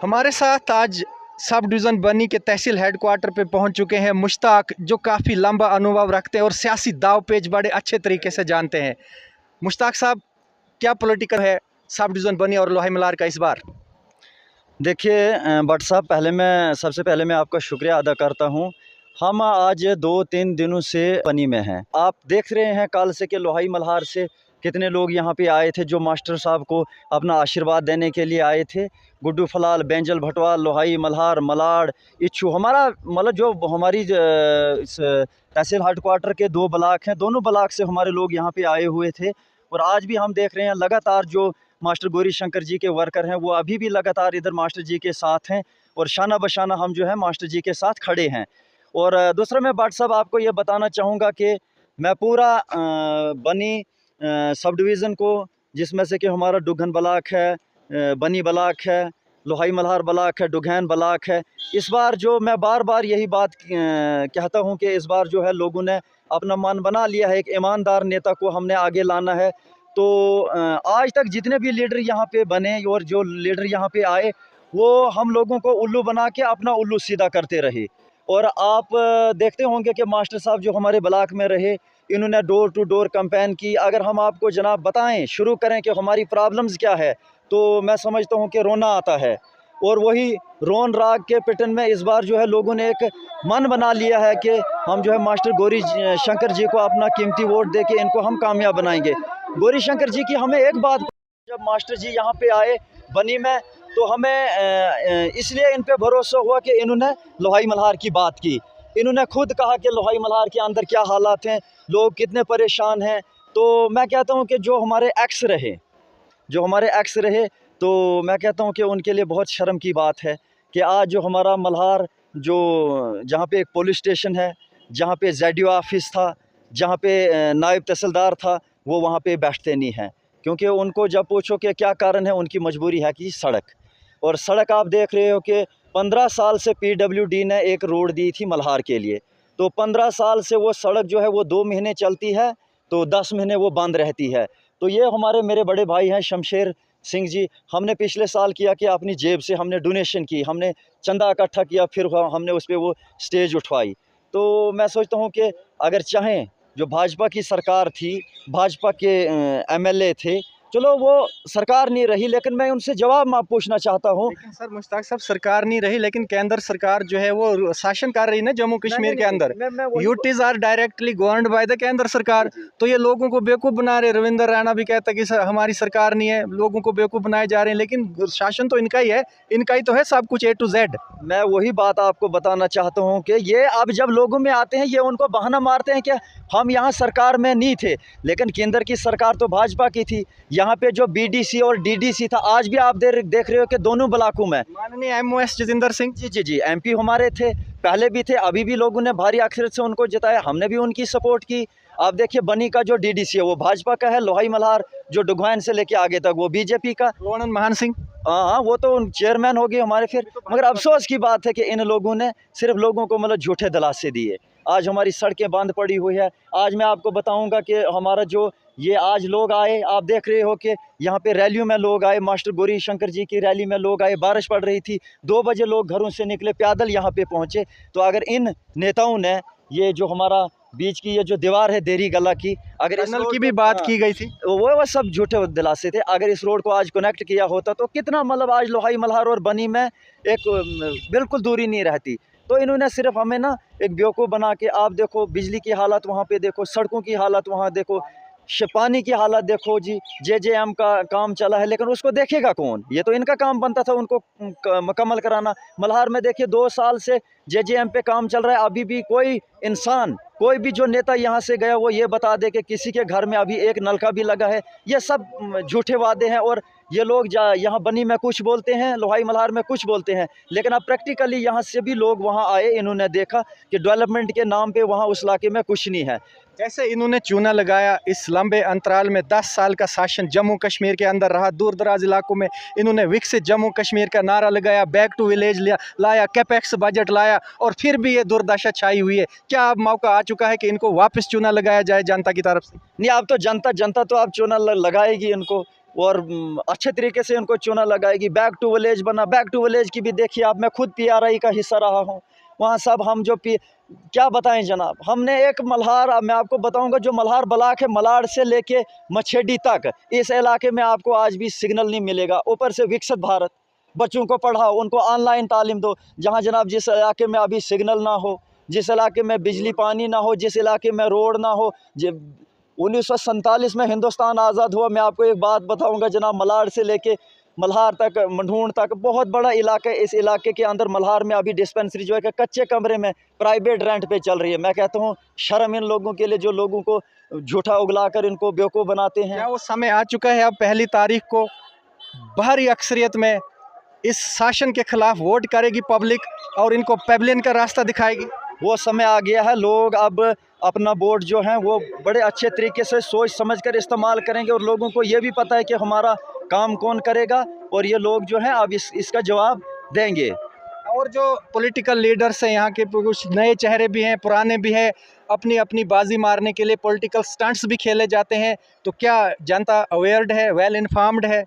हमारे साथ आज सब डिवीज़न बनी के तहसील हेडक्वार्टर पे पहुंच चुके हैं मुश्ताक, जो काफ़ी लंबा अनुभव रखते हैं और सियासी दाव पेच बड़े अच्छे तरीके से जानते हैं। मुश्ताक साहब, क्या पॉलिटिकल है सब डिवीज़न बनी और लोहाई मलार का इस बार? देखिए भट्ट साहब, सबसे पहले मैं आपका शुक्रिया अदा करता हूँ। हम आज 2-3 दिनों से बनी में हैं। आप देख रहे हैं कल से कि लोहाई मल्हार से कितने लोग यहाँ पे आए थे, जो मास्टर साहब को अपना आशीर्वाद देने के लिए आए थे। गुड्डू फलाल, बेंजल भटवाल, लोहाई मल्हार, मलाड़, इच्छू, हमारा मतलब जो हमारी इस तहसील हेडक्वार्टर के 2 ब्लॉक हैं, दोनों ब्लॉक से हमारे लोग यहाँ पे आए हुए थे। और आज भी हम देख रहे हैं लगातार जो मास्टर गौरी शंकर जी के वर्कर हैं वो अभी भी लगातार इधर मास्टर जी के साथ हैं, और शाना बशाना हम जो है मास्टर जी के साथ खड़े हैं। और दूसरा मैं भट्ट साहब आपको ये बताना चाहूँगा कि मैं पूरा बनी सब डिवीज़न को, जिसमें से कि हमारा डुगन ब्लॉक है, बनी ब्लॉक है, लोहाई मल्हार ब्लॉक है, डुगैन ब्लॉक है, इस बार जो मैं बार बार यही बात कहता हूँ कि इस बार जो है लोगों ने अपना मन बना लिया है, एक ईमानदार नेता को हमने आगे लाना है। तो आज तक जितने भी लीडर यहाँ पे बने और जो लीडर यहाँ पे आए, वो हम लोगों को उल्लू बना के अपना उल्लू सीधा करते रहे। और आप देखते होंगे कि मास्टर साहब जो हमारे ब्लॉक में रहे, इन्होंने डोर टू डोर कैंपेन की। अगर हम आपको जनाब बताएं, शुरू करें कि हमारी प्रॉब्लम्स क्या है, तो मैं समझता हूँ कि रोना आता है। और वही रोन राग के पिटन में इस बार जो है लोगों ने एक मन बना लिया है कि हम जो है मास्टर गौरी शंकर जी को अपना कीमती वोट दे के इनको हम कामयाब बनाएंगे। गौरी शंकर जी की हमें एक बात, जब मास्टर जी यहाँ पे आए बनी में, तो हमें इसलिए इन पे भरोसा हुआ कि इन्होंने लोहाई मल्हार की बात की। इन्होंने खुद कहा कि लोहाई मल्हार के अंदर क्या हालात हैं, लोग कितने परेशान हैं। तो मैं कहता हूँ कि जो हमारे एक्स रहे, तो मैं कहता हूँ कि उनके लिए बहुत शर्म की बात है कि आज जो हमारा मल्हार, जो जहाँ पे एक पुलिस स्टेशन है, जहाँ पे ZDO ऑफिस था, जहाँ पे नायब तहसीलदार था, वो वहाँ पे बैठते नहीं हैं। क्योंकि उनको जब पूछो कि क्या कारण है, उनकी मजबूरी है कि सड़क। और सड़क आप देख रहे हो कि 15 साल से PWD ने एक रोड दी थी मल्हार के लिए, तो 15 साल से वो सड़क जो है वो 2 महीने चलती है, तो 10 महीने वो बंद रहती है। तो ये मेरे बड़े भाई हैं शमशेर सिंह जी, हमने पिछले साल किया कि अपनी जेब से हमने डोनेशन की, हमने चंदा इकट्ठा किया, फिर हमने उस पर वो स्टेज उठवाई। तो मैं सोचता हूँ कि अगर चाहें, जो भाजपा की सरकार थी, भाजपा के MLA थे, चलो वो सरकार नहीं रही, लेकिन मैं उनसे जवाब पूछना चाहता हूँ। लेकिन सर मुश्ताक साहब, सरकार नहीं रही लेकिन केंद्र सरकार जो है वो शासन कर रही है ना जम्मू कश्मीर के अंदर। UTs are directly governed by the केंद्र सरकार। तो ये लोगों को बेवकूफ़ बना रहे। रविंद्र राणा भी कहता है कि सर हमारी सरकार नहीं है, लोगों को बेवकूफ़ बनाए जा रहे हैं, लेकिन शासन तो इनका ही है, इनका ही तो है सब कुछ A to Z। मैं वही बात आपको बताना चाहता हूँ कि ये अब जब लोगों में आते हैं, ये उनको बहाना मारते हैं कि हम यहाँ सरकार में नहीं थे, लेकिन केंद्र की सरकार तो भाजपा की थी। यहाँ पे जो BDC और DDC था, आज भी आप देख रहे हो कि दोनों ब्लॉकों में माननीय MOS जितेंद्र सिंह जी MP हमारे थे, पहले भी थे, अभी भी लोगों ने भारी अक्षर से उनको जिताया, हमने भी उनकी सपोर्ट की। आप देखिए बनी का जो DDC है वो भाजपा का है, लोहाई मल्हार जो डुगवान से लेके आगे तक वो BJP का। रोनन महान सिंह, हाँ, वो तो चेयरमैन हो गए हमारे फिर। मगर अफसोस की बात है कि इन लोगों ने सिर्फ लोगों को मतलब झूठे दिलासे दिए। आज हमारी सड़कें बंद पड़ी हुई है। आज मैं आपको बताऊंगा कि हमारा जो ये आज लोग आए, आप देख रहे हो कि यहाँ पे रैलियों में लोग आए, मास्टर गौरी शंकर जी की रैली में लोग आए, बारिश पड़ रही थी, 2 बजे लोग घरों से निकले, पैदल यहाँ पे पहुँचे। तो अगर इन नेताओं ने ये जो हमारा बीच की ये जो दीवार है देरी गला की, अगर इस टनल रोड की को, भी बात की गई थी, वो सब झूठे दिलासे थे। अगर इस रोड को आज कनेक्ट किया होता तो कितना मतलब आज लोहाई मल्हार और बनी में एक बिल्कुल दूरी नहीं रहती। तो इन्होंने सिर्फ हमें ना एक बेवकूफ़ बना के, आप देखो बिजली की हालत वहाँ पे देखो, सड़कों की हालत वहाँ देखो, पानी की हालत देखो जी। JJM का काम चला है, लेकिन उसको देखेगा कौन? ये तो इनका काम बनता था उनको मुकम्मल कराना। मल्हार में देखिए 2 साल से JJM पे काम चल रहा है, अभी भी कोई इंसान, कोई भी जो नेता यहाँ से गया वो ये बता दे कि किसी के घर में अभी एक नलका भी लगा है। ये सब झूठे वादे हैं, और ये लोग यहाँ बनी में कुछ बोलते हैं, लोहाई मल्हार में कुछ बोलते हैं, लेकिन अब प्रैक्टिकली यहाँ से भी लोग वहाँ आए, इन्होंने देखा कि डेवलपमेंट के नाम पे वहाँ उस इलाके में कुछ नहीं है। जैसे इन्होंने चूना लगाया, इस लंबे अंतराल में 10 साल का शासन जम्मू कश्मीर के अंदर रहा, दूर दराज इलाकों में इन्होंने विकसित जम्मू कश्मीर का नारा लगाया, बैक टू विलेज लाया, कैपेक्स बजट लाया, और फिर भी ये दुर्दशा छाई हुई है। क्या अब मौका आ चुका है कि इनको वापस चूना लगाया जाए जनता की तरफ से? नहीं, अब तो जनता तो अब चूना लगाएगी इनको। और अच्छे तरीके से उनको चुना लगाएगी। बैक टू विलेज बना, बैक टू विलेज की भी देखिए आप, मैं खुद PRI का हिस्सा रहा हूँ वहाँ। सब हम जो क्या बताएं जनाब, हमने एक मल्हार, मैं आपको बताऊंगा, जो मल्हार ब्लॉक है, मलाड़ से लेके मछेडी तक, इस इलाके में आपको आज भी सिग्नल नहीं मिलेगा। ऊपर से विकसित भारत, बच्चों को पढ़ाओ, उनको ऑनलाइन तालीम दो। जहाँ जनाब जिस इलाके में अभी सिग्नल ना हो, जिस इलाके में बिजली पानी ना हो, जिस इलाके में रोड ना हो, 1947 में हिंदुस्तान आज़ाद हुआ। मैं आपको एक बात बताऊंगा जनाब, मलाड़ से लेके मल्हार तक, मंढूण तक बहुत बड़ा इलाका है। इस इलाके के अंदर मल्हार में अभी डिस्पेंसरी जो है कि कच्चे कमरे में प्राइवेट रेंट पे चल रही है। मैं कहता हूँ शर्म इन लोगों के लिए जो लोगों को झूठा उगलाकर इनको बेवकूफ़ बनाते हैं। क्या वो समय आ चुका है अब 1 तारीख को भारी अक्सरियत में इस शासन के खिलाफ वोट करेगी पब्लिक और इनको पेविलियन का रास्ता दिखाएगी? वो समय आ गया है। लोग अब अपना वोट जो है वो बड़े अच्छे तरीके से सोच समझ कर इस्तेमाल करेंगे, और लोगों को ये भी पता है कि हमारा काम कौन करेगा, और ये लोग जो हैं अब इसका जवाब देंगे। और जो पॉलिटिकल लीडर्स हैं यहाँ के, कुछ नए चेहरे भी हैं, पुराने भी हैं, अपनी अपनी बाजी मारने के लिए पॉलिटिकल स्टंट्स भी खेले जाते हैं, तो क्या जनता अवेयर्ड है, वेल इन्फॉर्म्ड है?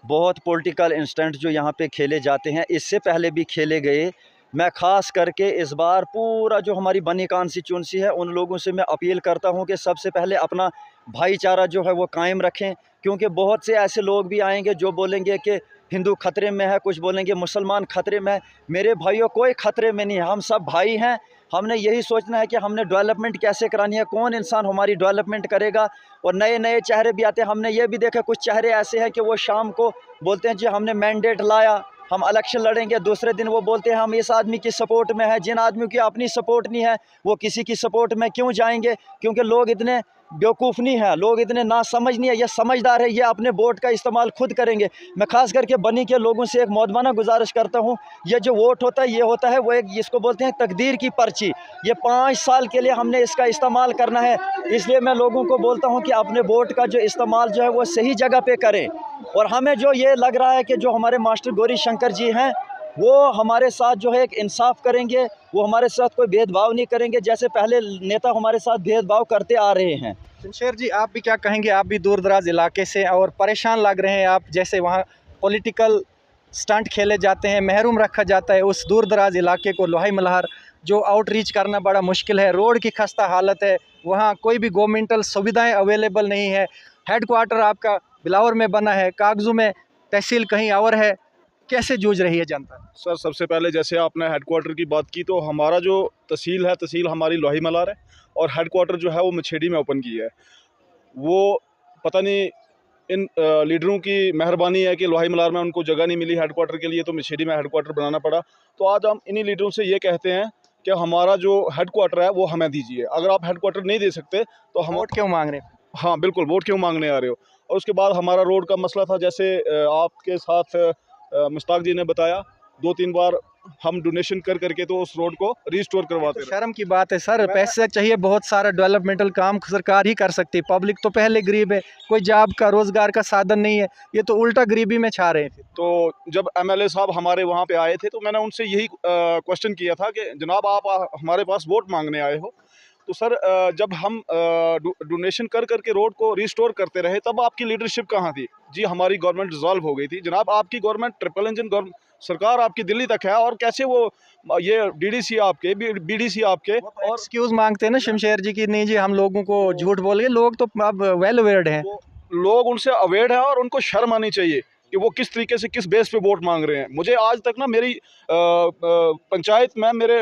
बहुत पॉलिटिकल इंस्टेंट जो यहाँ पे खेले जाते हैं, इससे पहले भी खेले गए। मैं ख़ास करके इस बार पूरा जो हमारी बनी कॉन्स्टिट्यूंसी है, उन लोगों से मैं अपील करता हूँ कि सबसे पहले अपना भाईचारा जो है वो कायम रखें, क्योंकि बहुत से ऐसे लोग भी आएंगे जो बोलेंगे कि हिंदू खतरे में है, कुछ बोलेंगे मुसलमान खतरे में है। मेरे भाइयों, कोई खतरे में नहीं है, हम सब भाई हैं। हमने यही सोचना है कि हमने डेवलपमेंट कैसे करानी है, कौन इंसान हमारी डेवलपमेंट करेगा। और नए नए चेहरे भी आते हैं। हमने ये भी देखा कुछ चेहरे ऐसे हैं कि वो शाम को बोलते हैं जी हमने मैंडेट लाया, हम इलेक्शन लड़ेंगे, दूसरे दिन वो बोलते हैं हम इस आदमी की सपोर्ट में है। जिन आदमियों की अपनी सपोर्ट नहीं है वो किसी की सपोर्ट में क्यों जाएंगे? क्योंकि लोग इतने बेवकूफ़ नहीं है, लोग इतने नासमझ नहीं है, ये समझदार है, ये अपने वोट का इस्तेमाल खुद करेंगे। मैं खास करके बनी के लोगों से एक मौदमाना गुजारिश करता हूँ, ये जो वोट होता है, ये होता है वो एक, इसको बोलते हैं तकदीर की पर्ची। ये 5 साल के लिए हमने इसका इस्तेमाल करना है। इसलिए मैं लोगों को बोलता हूँ कि अपने वोट का जो इस्तेमाल जो है वो सही जगह पे करें। और हमें जो ये लग रहा है कि जो हमारे मास्टर गौरी शंकर जी हैं, वो हमारे साथ जो है एक इंसाफ करेंगे, वो हमारे साथ कोई भेदभाव नहीं करेंगे जैसे पहले नेता हमारे साथ भेदभाव करते आ रहे हैं। शमशेर जी, आप भी क्या कहेंगे? आप भी दूर दराज इलाके से और परेशान लग रहे हैं आप, जैसे वहाँ पॉलिटिकल स्टंट खेले जाते हैं, महरूम रखा जाता है उस दूर दराज इलाके को। लोहाई मल्हार जो आउटरीच करना बड़ा मुश्किल है, रोड की खस्ता हालत है, वहाँ कोई भी गवर्नमेंटल सुविधाएं अवेलेबल नहीं है। हेडक्वार्टर आपका बिलावर में बना है, कागजों में तहसील कहीं और है। कैसे जूझ रही है जनता? सर, सबसे पहले जैसे आपने हेडक्वार्टर की बात की, तो हमारा जो तहसील है, तहसील हमारी लोहाई मल्हार है, और हेडक्वार्टर जो है वो मछेडी में ओपन की है। वो पता नहीं इन लीडरों की मेहरबानी है कि लोहाई मल्हार में उनको जगह नहीं मिली हेडक्वार्टर के लिए, तो मछेडी में हेडक्वार्टर बनाना पड़ा। तो आज हम इन्हीं लीडरों से ये कहते हैं कि हमारा जो हेडक्वार्टर है वो हमें दीजिए। अगर आप हेडक्वार्टर नहीं दे सकते तो हम वोट क्यों मांग रहे हैं? हाँ बिल्कुल, वोट क्यों मांगने आ रहे हो। और उसके बाद हमारा रोड का मसला था, जैसे आपके साथ मुश्ताक जी ने बताया, 2-3 बार हम डोनेशन कर करके तो उस रोड को रिस्टोर करवाते तो रहे। शर्म की बात है सर, पैसे चाहिए बहुत सारा, डेवलपमेंटल काम सरकार ही कर सकती है। पब्लिक तो पहले गरीब है, कोई जॉब का रोजगार का साधन नहीं है, ये तो उल्टा गरीबी में छा रहे हैं। तो जब MLA साहब हमारे वहाँ पे आए थे, तो मैंने उनसे यही क्वेश्चन किया था कि जनाब आप हमारे पास वोट मांगने आए हो, तो सर जब हम डोनेशन कर करके रोड को रिस्टोर करते रहे, तब आपकी लीडरशिप कहाँ थी? जी हमारी गवर्नमेंट डिसॉल्व हो गई थी। जनाब आपकी गवर्नमेंट ट्रिपल इंजन सरकार आपकी दिल्ली तक है, और कैसे वो ये DDC आपके, BDC आपके, और एक्सक्यूज मांगते हैं ना शमशेर जी की, नहीं जी हम लोगों को झूठ बोल गए। लोग तो अब वेल अवेयर्ड हैं। लोग उनसे अवेयर है, और उनको शर्म आनी चाहिए कि वो किस तरीके से, किस बेस पे वोट मांग रहे हैं। मुझे आज तक ना मेरी पंचायत में, मेरे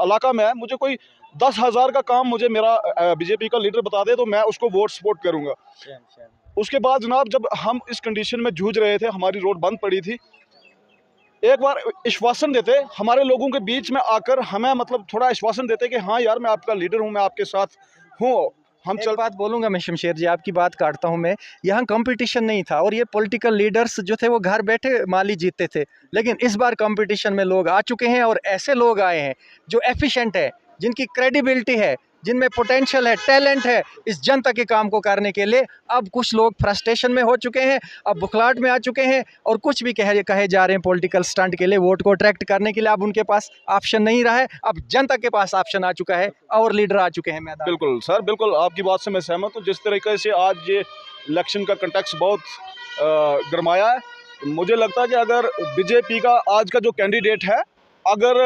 इलाका में, मुझे कोई 10,000 का काम मुझे मेरा BJP का लीडर बता दे तो मैं उसको वोट सपोर्ट करूंगा। उसके बाद जनाब जब हम इस कंडीशन में जूझ रहे थे, हमारी रोड बंद पड़ी थी, एक बार आश्वासन देते हमारे लोगों के बीच में आकर, हमें मतलब थोड़ा आश्वासन देते कि हाँ यार मैं आपका लीडर हूँ, मैं आपके साथ हूँ, हम एक बात बोलूंगा मैं शमशेर जी, आपकी बात काटता हूं मैं। यहाँ कंपटीशन नहीं था, और ये पॉलिटिकल लीडर्स जो थे वो घर बैठे माली जीतते थे, लेकिन इस बार कंपटीशन में लोग आ चुके हैं, और ऐसे लोग आए हैं जो एफिशिएंट है, जिनकी क्रेडिबिलिटी है, जिनमें पोटेंशियल है, टैलेंट है इस जनता के काम को करने के लिए। अब कुछ लोग फ्रस्ट्रेशन में हो चुके हैं, अब बुखलाहट में आ चुके हैं, और कुछ भी कहे जा रहे हैं पॉलिटिकल स्टंट के लिए, वोट को अट्रैक्ट करने के लिए। अब उनके पास ऑप्शन नहीं रहा है, अब जनता के पास ऑप्शन आ चुका है, और लीडर आ चुके हैं मैदान। बिल्कुल सर, बिल्कुल आपकी बात से मैं सहमत हूँ। जिस तरीके से आज ये इलेक्शन का कंटेक्स्ट बहुत गरमाया है। मुझे लगता है कि अगर बीजेपी का आज का जो कैंडिडेट है, अगर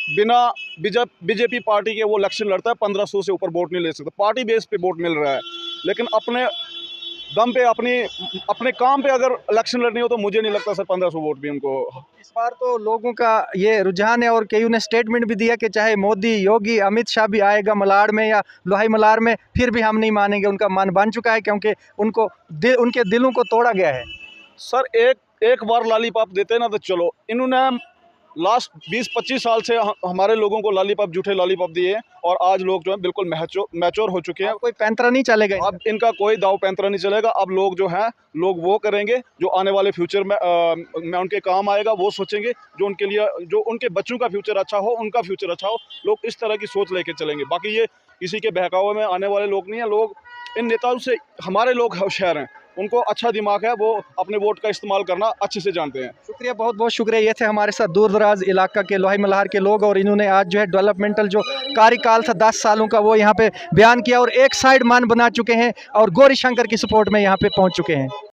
बिना बीजेपी पार्टी के वो इलेक्शन लड़ता है, 1500 से ऊपर वोट नहीं ले सकता। पार्टी बेस पे वोट मिल रहा है, लेकिन अपने दम पे अपने काम पे अगर इलेक्शन लड़नी हो तो मुझे नहीं लगता सर 1500 वोट भी उनको। इस बार तो लोगों का ये रुझान है और कईयों ने स्टेटमेंट भी दिया कि चाहे मोदी, योगी, अमित शाह भी आएगा मलाड़ में या लोहाई मलाड़ में, फिर भी हम नहीं मानेंगे। उनका मन बन चुका है क्योंकि उनके दिलों को तोड़ा गया है। सर एक बार लॉलीपॉप देते ना तो चलो, इन्होंने लास्ट 20-25 साल से हमारे लोगों को लॉलीपॉप, झूठे लॉलीपॉप दिए हैं, और आज लोग जो है बिल्कुल मैच्योर हो चुके हैं। कोई पैंतरा नहीं चलेगा, अब इनका कोई दाव पैंतरा नहीं चलेगा। अब लोग जो हैं, लोग वो करेंगे जो आने वाले फ्यूचर में उनके काम आएगा, वो सोचेंगे जो उनके लिए, जो उनके बच्चों का फ्यूचर अच्छा हो, उनका फ्यूचर अच्छा हो। लोग इस तरह की सोच लेके चलेंगे। बाकी ये किसी के बहकावे में आने वाले लोग नहीं हैं। लोग, इन नेताओं से हमारे लोग होशियार हैं, उनको अच्छा दिमाग है, वो अपने वोट का इस्तेमाल करना अच्छे से जानते हैं। शुक्रिया, बहुत बहुत शुक्रिया। ये थे हमारे साथ दूर दराज इलाका के लोहाई मल्हार के लोग, और इन्होंने आज जो है डेवलपमेंटल जो कार्यकाल था 10 सालों का, वो यहाँ पे बयान किया और एक साइड मान बना चुके हैं और गौरी शंकर की सपोर्ट में यहाँ पे पहुँच चुके हैं।